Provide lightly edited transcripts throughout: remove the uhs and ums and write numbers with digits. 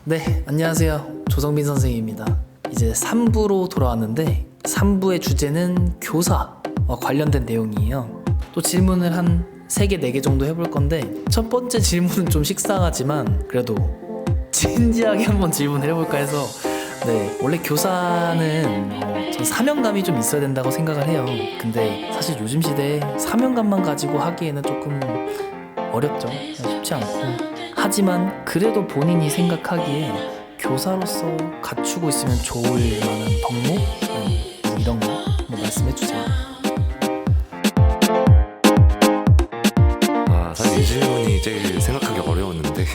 네, 안녕하세요. 조성빈 선생님입니다. 이제 3부로 돌아왔는데 3부의 주제는 교사와 관련된 내용이에요. 또 질문을 한 3개, 4개 정도 해볼 건데 첫 번째 질문은 좀 식상하지만 그래도 진지하게 한번 질문을 해볼까 해서 네, 원래 교사는 전 사명감이 좀 있어야 된다고 생각을 해요. 근데 사실 요즘 시대에 사명감만 가지고 하기에는 조금 어렵죠. 쉽지 않고 하지만 그래도 본인이 생각하기에 교사로서 갖추고 있으면 좋을 만한 덕목? 이런 거 한번 말씀해 주세요. 사실 이 질문이 제일 생각하기 어려웠는데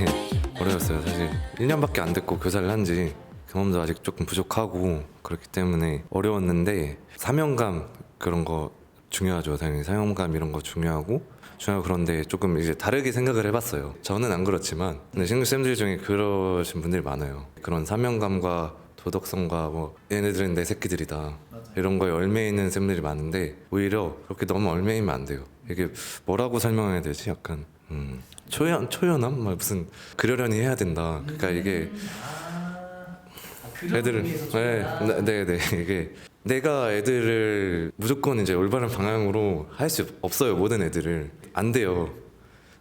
어려웠어요. 사실 1년밖에 안 됐고 교사를 한지 경험도 아직 조금 부족하고 그렇기 때문에 어려웠는데 사명감 그런 거 중요하죠. 당연히 사명감 이런 거 중요하고 그런데 조금 이제 다르게 생각을 해봤어요. 저는 안 그렇지만 근데 친구쌤들 중에 그러신 분들이 많아요. 그런 사명감과 도덕성과 뭐 얘네들은 내 새끼들이다 이런 거에 얽매 있는 쌤들이 많은데 오히려 그렇게 너무 얽매이면 안 돼요. 이게 뭐라고 설명해야 되지? 약간 초연함? 막 무슨 그러려니 해야 된다. 그러니까 이게 애들을 네 이게 내가 애들을 무조건 이제 올바른 방향으로 할 수 없어요. 모든 애들을 안 돼요.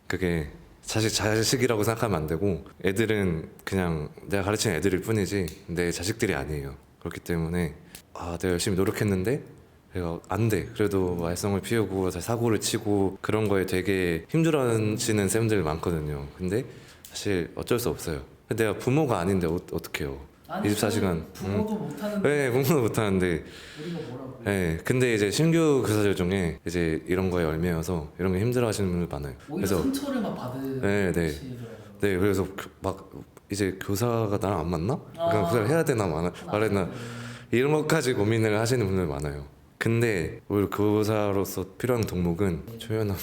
그게 자식이라고 생각하면 안 되고 애들은 그냥 내가 가르치는 애들일 뿐이지 내 자식들이 아니에요. 그렇기 때문에 내가 열심히 노력했는데 내가 안 돼. 그래도 말썽을 피우고 사고를 치고 그런 거에 되게 힘들어하시는 쌤들 많거든요. 근데 사실 어쩔 수 없어요. 내가 부모가 아닌데 어떡해요. 24시간 부모도 못하는데 네, 부모도 못하는데 우리가 뭐라고 네, 근데 이제 신규 교사들 중에 이제 이런 거에 얽매여서 이런 게 힘들어하시는 분들 많아요. 오히려 상처를 막 받으시더라고요. 네, 그래서 막 이제 교사가 나랑 안 맞나? 그냥 교사를 해야 되나 말했나 이런 것까지 고민을 하시는 분들 많아요. 근데 오히려 교사로서 필요한 덕목은 초연함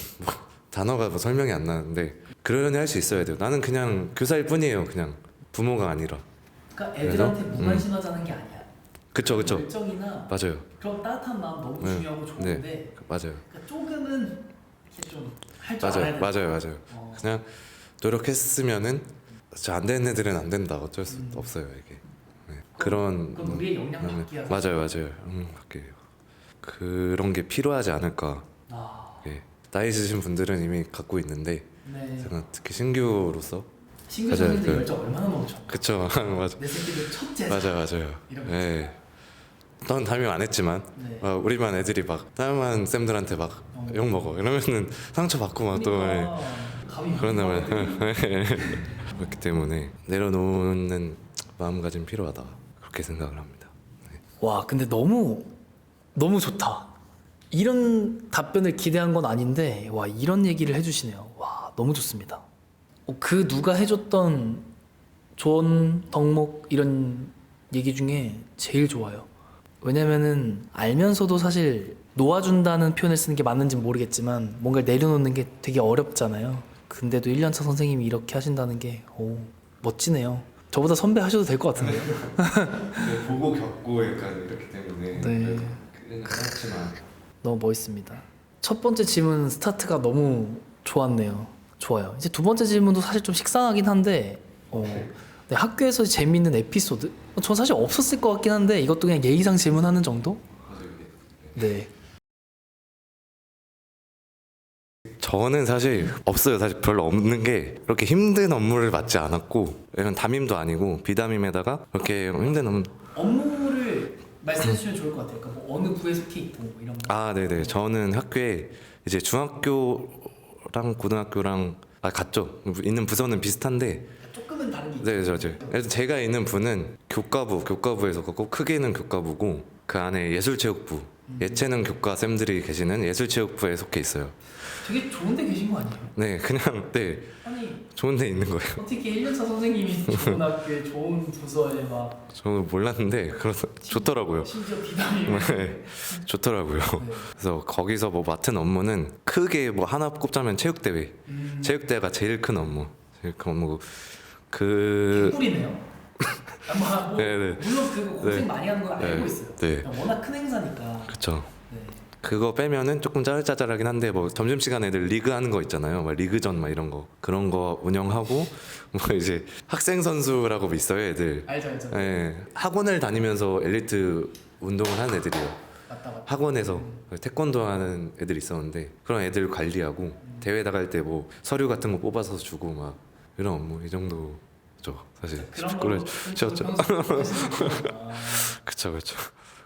단어가 뭐 설명이 안 나는데 그러려니 할 수 있어야 돼요. 나는 그냥 교사일 뿐이에요. 그냥 부모가 아니라. 그러니까 애들한테 무관심하자는 게 아니야. 그쵸. 열정이나 맞아요. 그런 따뜻한 마음 너무 중요하고 좋은데 네, 맞아요. 그러니까 조금은 이렇게 좀 할 줄 알아야 돼. 맞아요. 그냥 노력했으면은 안 되는 애들은 안 된다. 어쩔 수 없어요 이게. 네. 그런 우리의 역량 받기야. 맞아요. 받기예요. 그런 게 필요하지 않을까. 예. 나이 있으신 분들은 이미 갖고 있는데 네. 제가 특히 신규로서 신규 선생님들 열정 얼마나 넘쳐. 그쵸. 맞아. 내 새끼들 첫째. 맞아요. 예. 난 담임 안 했지만 네. 우리만 애들이 막 다른 쌤들한테 막 욕 먹어 이러면은 상처 받고 막 또 그런단 말이야. 그렇기 때문에 내려놓는 마음가짐 필요하다 그렇게 생각을 합니다. 와, 근데 너무 좋다. 이런 답변을 기대한 건 아닌데 와, 이런 얘기를 해주시네요. 와, 너무 좋습니다. 그 누가 해줬던 조언, 덕목 이런 얘기 중에 제일 좋아요. 왜냐면은 알면서도 사실 놓아준다는 표현을 쓰는 게 맞는지 모르겠지만 뭔가를 내려놓는 게 되게 어렵잖아요. 근데도 1년차 선생님이 이렇게 하신다는 게 멋지네요. 저보다 선배 하셔도 될 것 같은데요. 보고 겪고 약간 이렇기 때문에 네. 그렇지만 너무 멋있습니다. 첫 번째 질문 스타트가 너무 좋았네요. 좋아요. 이제 두 번째 질문도 사실 좀 식상하긴 한데 네, 학교에서 재미있는 에피소드? 전 사실 없었을 것 같긴 한데 이것도 그냥 예의상 질문하는 정도? 네. 저는 사실 없어요. 사실 별로 없는 게 그렇게 힘든 업무를 맡지 않았고 이런 담임도 아니고 비담임에다가 그렇게 힘든 업무를 말씀해 주시면 좋을 것 같아요. 그러니까 뭐 어느 부에 속해 있고 뭐 이런 거. 네네. 저는 학교에 이제 중학교랑 고등학교랑 같죠. 있는 부서는 비슷한데 조금은 다른 게 있죠. 네, 맞아요. 그래서 제가 있는 부는 교과부에서 꼭 크게는 교과부고 그 안에 예술체육부, 예체능 교과 쌤들이 계시는 예술체육부에 속해 있어요. 되게 좋은 데 계신 거 아니에요? 네, 그냥 네 아니 좋은 데 있는 거예요. 어떻게 1년차 선생님이 좋은 학교에 좋은 부서에 막 저는 몰랐는데 좋더라고요. 심지어 비담이 네, 좋더라고요. 네. 그래서 거기서 뭐 맡은 업무는 크게 뭐 하나 꼽자면 체육대회. 체육대회가 제일 큰 업무고 뿌리네요. 뭐 네네. 물론 그 고생 네. 많이 하는 건 알고 네. 있어요. 네. 워낙 큰 행사니까. 그쵸. 네. 그거 빼면은 조금 짜잘짜잘하긴 한데 뭐 점심시간 애들 리그 하는 거 있잖아요. 막 리그전 막 이런 거 그런 거 운영하고 뭐 이제 학생 선수라고 있어요 애들. 알죠 알죠. 예, 학원을 다니면서 엘리트 운동을 하는 애들이요. 맞다 맞다. 학원에서 태권도 하는 애들 있었는데 그런 애들 관리하고 대회 나갈 때 뭐 서류 같은 거 뽑아서 주고 막 이런 업무 이 정도죠 사실. 그런 그래, 걸로 쉬었죠. 아, 그쵸 그쵸.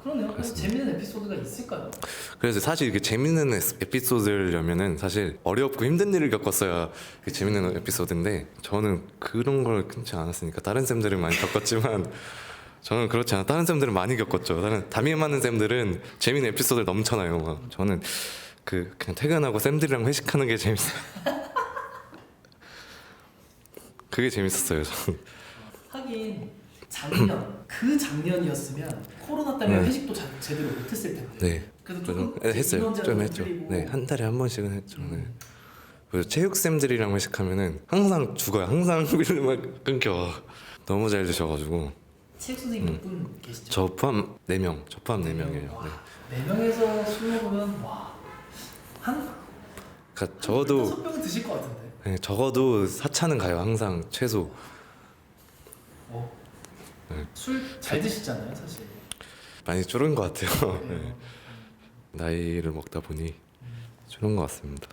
그러네요. 그래서 재밌는 에피소드가 있을까요? 그래서 사실 이게 재밌는 에피소드려면은 사실 어렵고 힘든 일을 겪었어야 그게 재밌는 에피소드인데 저는 그런 걸 겪지 않았으니까 다른 쌤들은 많이 겪었지만 저는 그렇지 않아. 다른 쌤들은 많이 겪었죠. 다른 담임 많은 쌤들은 재밌는 에피소드를 넘쳐나요. 막 저는 그냥 퇴근하고 쌤들이랑 회식하는 게 재밌어요. 그게 재밌었어요. 저는. 하긴 작년 그 작년이었으면 코로나 때문에 네. 회식도 제대로 못했을 텐데. 네. 그래도 좀 조금 했어요. 인원제한도 좀 했죠. 풀리고. 네, 한 달에 한 번씩은 했죠. 네. 그리고 체육 쌤들이랑 회식하면은 항상 죽어요. 항상 막 끊겨. 너무 잘 드셔가지고 체육 선생님 몇 분 계시죠? 저 포함 4명, 저 포함 4명이에요. 와, 네. 4명에서 술 먹으면 한 그러니까 저도 5병은 드실 것 같은데. 네, 적어도 4차는 가요. 항상 최소. 네. 술 잘 드시잖아요, 사실. 많이 줄은 것 같아요. 네. 네. 나이를 먹다 보니 줄은 것 같습니다.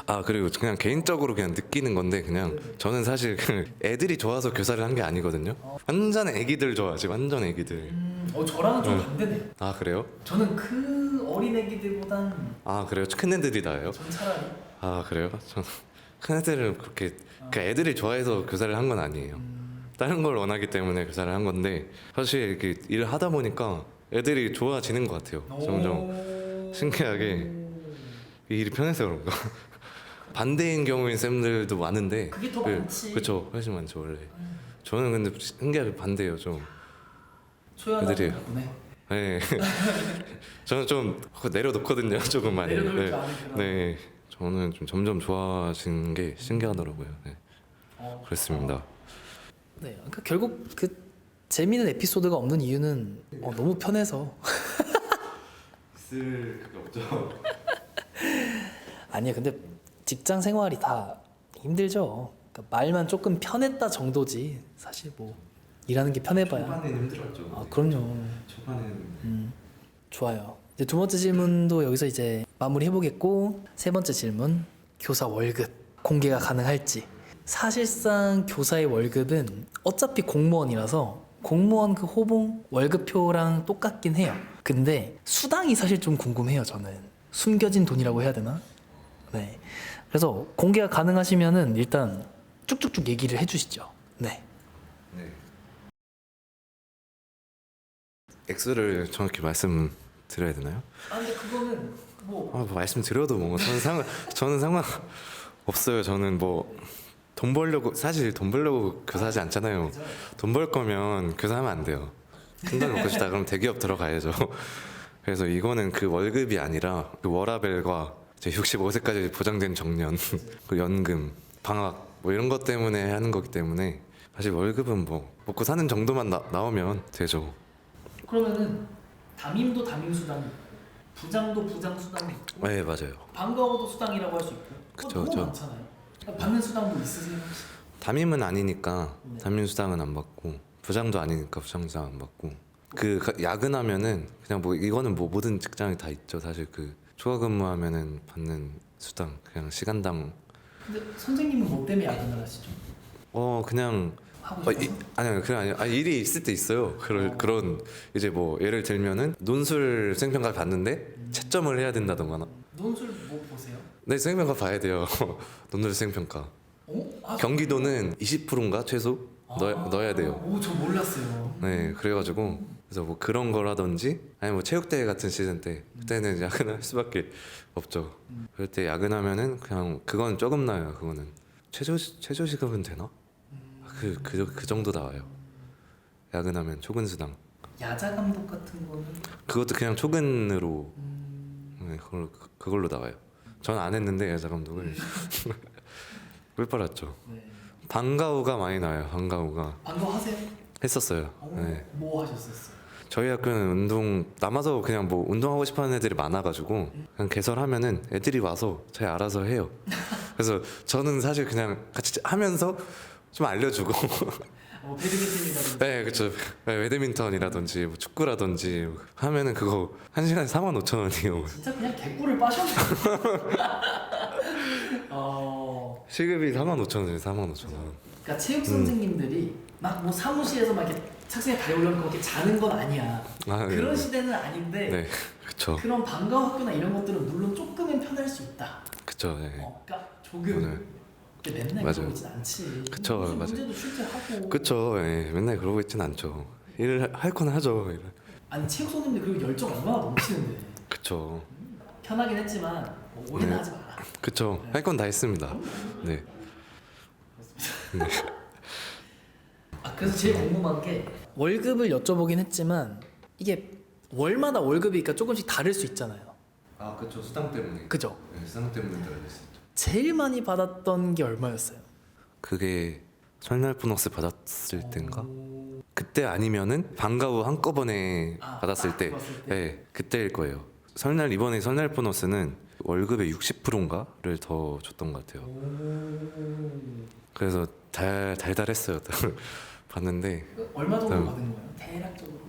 아 그리고 그냥 개인적으로 그냥 느끼는 건데 그냥 저는 사실 그 애들이 좋아서 교사를 한 게 아니거든요. 완전 애기들 좋아하지. 완전 애기들. 저랑은 좀 반대네. 아 그래요? 저는 그 어린 애기들보단 아 그래요? 큰 애들이 나요? 전 차라리 아 그래요? 저는 큰 애들은 그렇게 그 애들이 좋아해서 교사를 한 건 아니에요. 다른 걸 원하기 때문에 교사를 한 건데 사실 이렇게 일을 하다 보니까 애들이 좋아지는 것 같아요. 점점 신기하게 이 일이 편해서 그런가? 반대인 경우인 쌤들도 많은데 그게 더 많지. 그렇죠. 훨씬 많죠 원래. 저는 근데 신기하게 반대예요 좀. 애들이. 초연하는 보네. 네. 저는 좀 내려놓거든요 조금 많이. 내려놓을 네. 줄 아는 그런. 네. 저는 좀 점점 좋아지는 게 신기하더라고요. 네. 네, 그렇습니다. 그러니까 결국 그 재미있는 에피소드가 없는 이유는 너무 편해서. 있을 그게 없죠. 아니야, 근데 직장 생활이 다 힘들죠. 그러니까 말만 조금 편했다 정도지. 사실 뭐 일하는 게 편해봐야. 초반에는 힘들었죠. 아, 그럼요. 초반에는 좋아요. 이제 두 번째 질문도 여기서 이제 마무리 해보겠고, 세 번째 질문, 교사 월급 공개가 가능할지. 사실상 교사의 월급은 어차피 공무원이라서 공무원 그 호봉 월급표랑 똑같긴 해요. 근데 수당이 사실 좀 궁금해요. 저는 숨겨진 돈이라고 해야 되나? 네. 그래서 공개가 가능하시면은 일단 쭉쭉쭉 얘기를 해주시죠. 네. 네. 액수를 정확히 말씀드려야 되나요? 아 근데 그거는 뭐 뭐 말씀드려도 뭐 저는 상관 없어요. 저는 뭐 돈 벌려고 사실 돈 벌려고 교사하지 않잖아요. 돈 벌 거면 교사하면 안 돼요. 큰 돈 먹고 싶다 그럼 대기업 들어가야죠. 그래서 이거는 그 월급이 아니라 그 워라밸과 이제 65세까지 보장된 정년, 그 연금, 방학 뭐 이런 것 때문에 하는 거기 때문에 사실 월급은 뭐 먹고 사는 정도만 나오면 되죠. 그러면은 담임도 담임 수당이 있고 부장도 부장 수당이 있고 네 맞아요. 방과후도 수당이라고 할 수 있고 그쵸, 너무 그쵸. 많잖아요. 받는 수당도 있으세요? 혹시? 담임은 아니니까 네. 담임 수당은 안 받고 부장도 아니니까 부장 수당 안 받고 그 야근하면은 그냥 뭐 이거는 뭐 모든 직장이 다 있죠. 사실 그 초과 근무하면은 받는 수당 그냥 시간당 근데 선생님은 뭐 때문에 야근을 하시죠? 그냥 하고 싶어서? 아니요 그냥 아니 일이 있을 때 있어요. 그런 이제 뭐 예를 들면은 논술 수행평가 봤는데 채점을 해야 된다던가 논술 뭐 보세요? 네 수행평가 봐야 돼요. 논술 수행평가 경기도는 20%인가 최소 넣어야 돼요. 저 몰랐어요. 네, 그래가지고 그래서 뭐 그런 거라든지 아니 뭐 체육대회 같은 시즌 때 그때는 야근할 수밖에 없죠. 그럴 때 야근하면은 그냥 그건 조금 나요. 그거는 최저 시급은 되나? 그 정도 나와요. 야근하면 초근 수당. 야자 감독 같은 거는 그것도 그냥 초근으로 네, 그걸로 나와요. 저는 안 했는데 야자 감독을 꿀 빨았죠. 네. 방과후가 많이 나와요. 방과후가 방과 하세요? 했었어요. 네. 뭐 하셨었어요? 저희 학교는 운동 남아서 그냥 뭐 운동하고 싶어하는 애들이 많아가지고 그냥 개설하면은 애들이 와서 잘 알아서 해요. 그래서 저는 사실 그냥 같이 하면서 좀 알려주고 배드민턴이라든지. 네 그렇죠. 배드민턴이라든지 뭐 축구라든지 하면은 그거 1시간에 45,000원이에요. 진짜 그냥 개꿀을 빠셨네요. 시급이 45,000원이에요. 45,000원. 그러니까 체육 선생님들이 막 뭐 사무실에서 막 이렇게 책상에 다리 올려놓고 이렇게 자는 건 아니야. 아, 네, 그런 네. 시대는 아닌데 네 그쵸 그런 방과 학교나 이런 것들은 물론 조금은 편할 수 있다. 그쵸 네. 그러니까 조금 네. 근데 맨날 맞아요. 그러고 있진 않지. 그쵸, 무슨 맞아요. 문제도 실제 하고. 그쵸 예. 맨날 그러고 있진 않죠. 일을 할 건 하죠. 일을. 아니 체육 선생님들 그리고 열정 얼마나 넘치는데. 그쵸 편하긴 했지만 뭐 오해는 네. 하지 마라. 그쵸 할 건 다 했습니다. 네. 그래서 제일 궁금한 게 월급을 여쭤보긴 했지만 이게 월마다 월급이니까 조금씩 다를 수 있잖아요. 아 그쵸 수당 때문에 그죠? 네, 수당 때문에 들어갔어요. 제일 많이 받았던 게 얼마였어요? 그게 설날 보너스 받았을 때인가? 그때 아니면은 방과 후 한꺼번에 받았을 딱 때, 받았을 때? 네 그때일 거예요. 이번에 설날 보너스는 월급의 60%인가를 더 줬던 것 같아요. 그래서 달달했어요. 봤는데 얼마 정도 음. 받은 거예요? 대략적으로?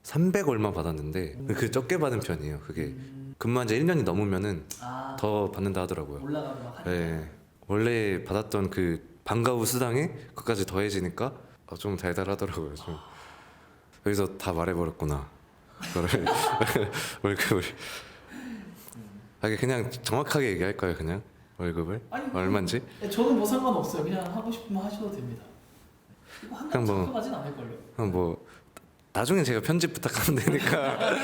300 얼마 받았는데 그 적게 받은 편이에요. 그게 근무한 지 1년이 넘으면은 아 더 받는다 하더라고요. 올라가고 막 하니까. 네. 원래 받았던 그 방과 후 수당에 그까지 더해지니까 좀 달달하더라고요. 좀 여기서 다 말해버렸구나. 그거를 월급을. 이게 그냥 정확하게 얘기할까요? 그냥 월급을 아니, 얼마인지? 저는 뭐 상관없어요. 그냥 하고 싶으면 하셔도 됩니다. 이거 한 달 그냥 뭐- 잡혀가진 않을걸요? 그럼 뭐 나중에 제가 편집 부탁하면 되니까. 네.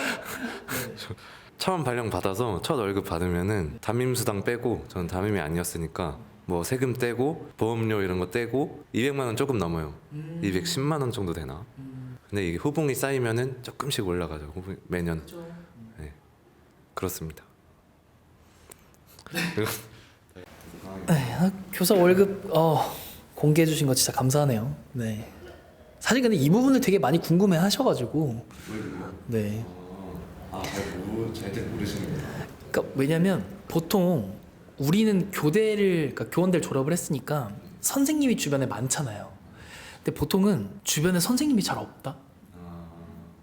처음 발령 받아서 첫 월급 받으면은 담임 수당 빼고 저는 담임이 아니었으니까 뭐 세금 떼고 보험료 이런 거 떼고 200만 원 조금 넘어요. 210만 원 정도 되나? 근데 이게 후봉이 쌓이면은 조금씩 올라가죠. 매년. 그죠? 그렇습니다. 교사 월급 공개해 주신 거 진짜 감사하네요. 네. 사실 근데 이 부분을 되게 많이 궁금해 하셔가지고 네. 잘 모르시는 그러니까 왜냐면 보통 우리는 그러니까 교원들 졸업을 했으니까 선생님이 주변에 많잖아요. 근데 보통은 주변에 선생님이 잘 없다.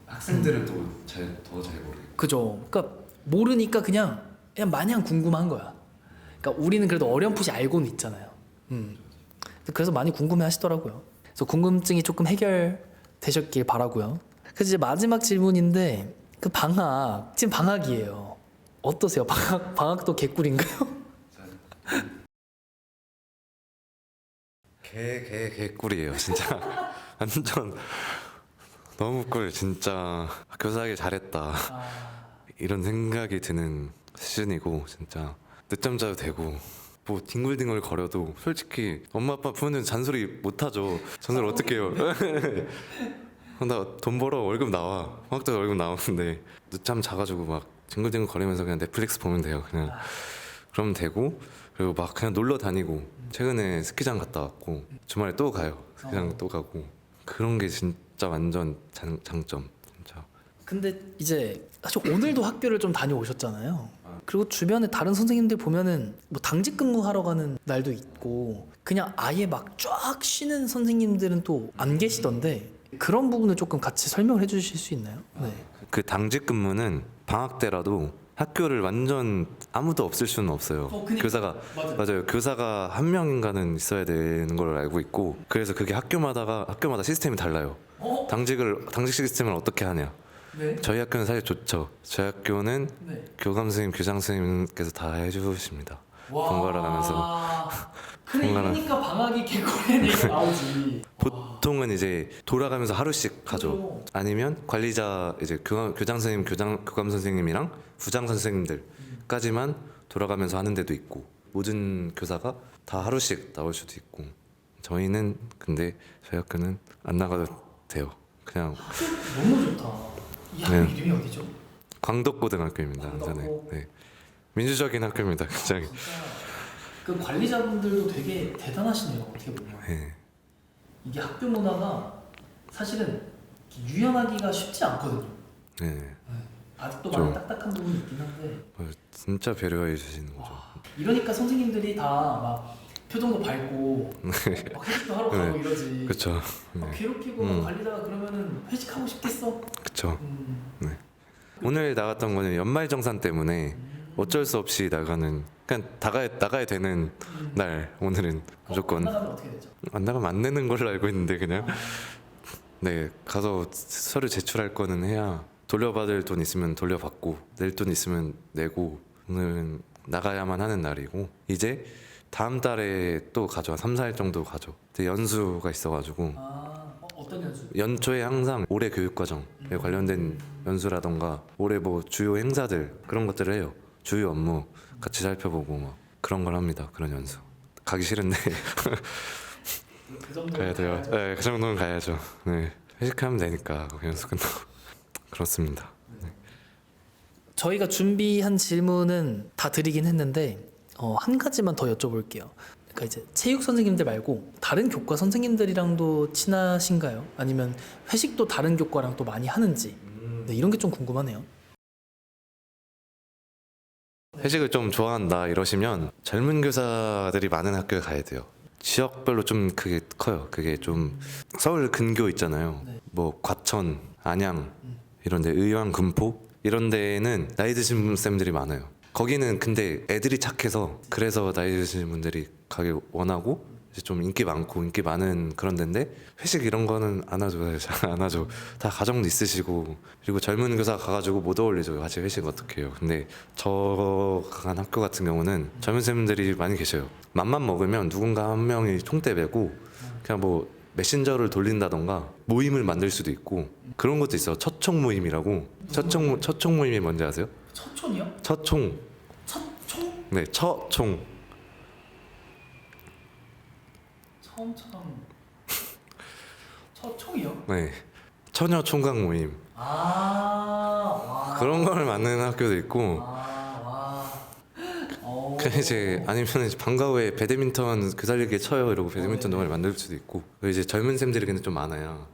학생들은 더잘 모르겠고. 그죠? 그러니까 모르니까 그냥 마냥 궁금한 거야. 그러니까 우리는 그래도 어렴풋이 알고는 있잖아요. 그래서 많이 궁금해 하시더라고요. 그래서 궁금증이 조금 해결되셨길 바라고요. 그래서 이제 마지막 질문인데 그 지금 방학이에요. 어떠세요? 방학도 개꿀인가요? 개꿀이에요 진짜. 완전 너무 꿀 진짜. 교사하기 잘했다 이런 생각이 드는 시즌이고 진짜 늦잠 자도 되고 뭐 뒹굴뒹굴 거려도 솔직히 엄마 아빠 부모님 잔소리 못하죠. 잔소리 어떻게 해요. 나 돈 벌어 월급 나와 방학 때 월급 나오는데 늦잠 자가지고 막 뒹굴뒹굴 거리면서 그냥 넷플릭스 보면 돼요. 그냥 그러면 되고 그리고 막 그냥 놀러 다니고 최근에 스키장 갔다 왔고 주말에 또 가요. 스키장 또 가고 그런 게 진짜 완전 장점 진짜. 근데 이제 사실 오늘도 학교를 좀 다녀오셨잖아요. 그리고 주변에 다른 선생님들 보면은 뭐 당직 근무하러 가는 날도 있고 그냥 아예 막 쫙 쉬는 선생님들은 또 안 계시던데 그런 부분을 조금 같이 설명을 해주실 수 있나요? 네. 그 당직 근무는 방학 때라도 학교를 완전 아무도 없을 수는 없어요. 그니까. 교사가 맞아요. 교사가 한 명인가는 있어야 되는 걸 알고 있고 그래서 그게 학교마다 시스템이 달라요. 당직 시스템을 어떻게 하냐? 네. 저희 학교는 사실 좋죠. 저희 학교는 네. 교감 선생님, 교장 선생님께서 다 해주십니다. 번갈아 가면서. 그래 이러니까 방학이 개꿀의 얘기가 나오지. 보통은 이제 돌아가면서 하루씩 가죠. 그래요. 아니면 관리자 이제 교장 선생님, 교감 선생님이랑 부장 선생님들까지만 돌아가면서 하는 데도 있고 모든 교사가 다 하루씩 나올 수도 있고 저희는 근데 저희 학교는 안 나가도 돼요. 그냥 너무 좋다. 이 학교 네. 이름이 어디죠? 광덕고등학교입니다. 광덕고. 네. 민주적인 학교입니다. 굉장히. 진짜 그 관리자분들도 되게 대단하시네요. 어떻게 보면 네. 이게 학교 문화가 사실은 유연하기가 쉽지 않거든요. 네. 아직도 좀- 많이 딱딱한 부분이 있긴 한데 진짜 배려해 주시는 거죠. 이러니까 선생님들이 다 막 표정도 밝고 막 회식도 하러 가고 네. 이러지. 그쵸. 막 네. 괴롭히고 막 관리다가 그러면은 회식하고 싶겠어. 그쵸. 음. 오늘 나갔던 거는 연말정산 때문에 어쩔 수 없이 나가는, 그냥 나가야 되는 날. 오늘은 무조건 나가면 어떻게 되죠? 안 나가면 안 내는 걸로 알고 있는데 그냥 네, 가서 서류 제출할 거는 해야 돌려받을 돈 있으면 돌려받고 낼 돈 있으면 내고, 오늘은 나가야만 하는 날이고, 이제 다음 달에 또 가죠. 한 3, 4일 정도 가죠. 근데 연수가 있어가지고 어떤 연수? 연초에 항상 올해 교육과정에 관련된 연수라던가 올해 뭐 주요 행사들 그런 것들을 해요. 주요 업무 같이 살펴보고 막 그런 걸 합니다. 그런 연수. 가기 싫은데 그 정도 가야 돼요. 네, 그 정도는 가야죠. 네, 회식하면 되니까 그 연수 끝나고 그렇습니다. 저희가 준비한 질문은 다 드리긴 했는데 한 가지만 더 여쭤볼게요. 그러니까 이제 체육 선생님들 말고 다른 교과 선생님들이랑도 친하신가요? 아니면 회식도 다른 교과랑 또 많이 하는지 네, 이런 게 좀 궁금하네요. 회식을 좀 좋아한다 이러시면 젊은 교사들이 많은 학교에 가야 돼요. 지역별로 좀 그게 커요. 그게 좀 서울 근교 있잖아요. 네. 뭐 과천, 안양 이런데, 의왕, 금포 이런 데는 나이 드신 쌤들이 많아요. 거기는 근데 애들이 착해서 그래서 나이 드신 분들이 가기 원하고 이제 좀 인기 많고 인기 많은 그런 데인데, 회식 이런 거는 안 하죠. 잘 안 하죠. 다 가정도 있으시고, 그리고 젊은 교사 가가지고 못 어울리죠. 같이 회식 어떻게 해요. 근데 저 간 학교 같은 경우는 젊은 쌤들이 많이 계셔요. 맘만 먹으면 누군가 한 명이 총대 메고 그냥 뭐 메신저를 돌린다던가 모임을 만들 수도 있고, 그런 것도 있어요. 첫총 모임이라고. 첫총 모임이 뭔지 아세요? 첫촌이요? 첫총. 첫총? 네, 첫총. 처음처럼 첫총이요? 네, 처녀 총각 모임. 와. 그런 걸 만드는 학교도 있고, 와. 그 이제 아니면 이제 방과 후에 배드민턴 그 살리기에 쳐요 이러고 배드민턴 동아리 만들 수도 있고, 이제 젊은 쌤들이 근데 좀 많아야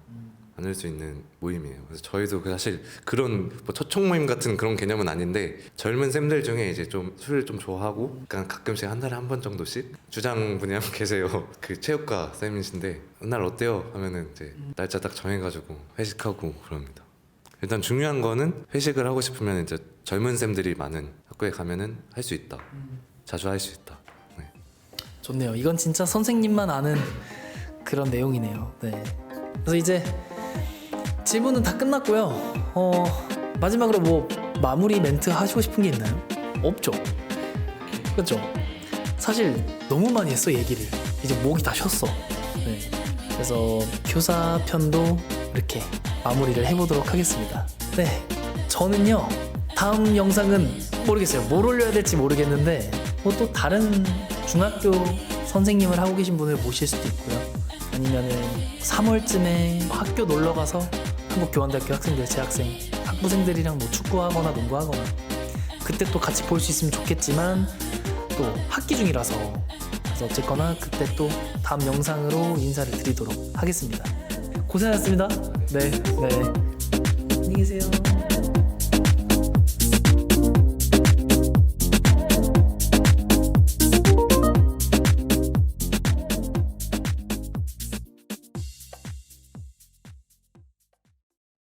만들 수 있는 모임이에요. 그래서 저희도 사실 그런 뭐 초청 모임 같은 그런 개념은 아닌데, 젊은 쌤들 중에 이제 좀 술을 좀 좋아하고, 그냥 가끔씩 한 달에 한 번 정도씩 주장분이 한 분 계세요. 그 체육과 쌤이신데 날 어때요 하면은 이제 날짜 딱 정해가지고 회식하고 그럽니다. 일단 중요한 거는 회식을 하고 싶으면 이제 젊은 쌤들이 많은 학교에 가면은 할 수 있다. 자주 할 수 있다. 네. 좋네요. 이건 진짜 선생님만 아는 그런 내용이네요. 네. 그래서 이제 질문은 다 끝났고요. 마지막으로 뭐 마무리 멘트 하시고 싶은 게 있나요? 없죠. 그렇죠. 사실 너무 많이 했어 얘기를. 이제 목이 다 쉬었어. 네. 그래서 교사 편도 이렇게 마무리를 해보도록 하겠습니다. 네. 저는요 다음 영상은 모르겠어요. 뭘 올려야 될지 모르겠는데 뭐 또 다른 중학교 선생님을 하고 계신 분을 모실 수도 있고요. 아니면은 3월쯤에 학교 놀러 가서 한국교환대학교 학생들, 재학생, 학부생들이랑 뭐 축구하거나 농구하거나 그때 또 같이 볼 수 있으면 좋겠지만 또 학기 중이라서, 그래서 어쨌거나 그때 또 다음 영상으로 인사를 드리도록 하겠습니다. 고생하셨습니다. 네, 네. 안녕히 계세요.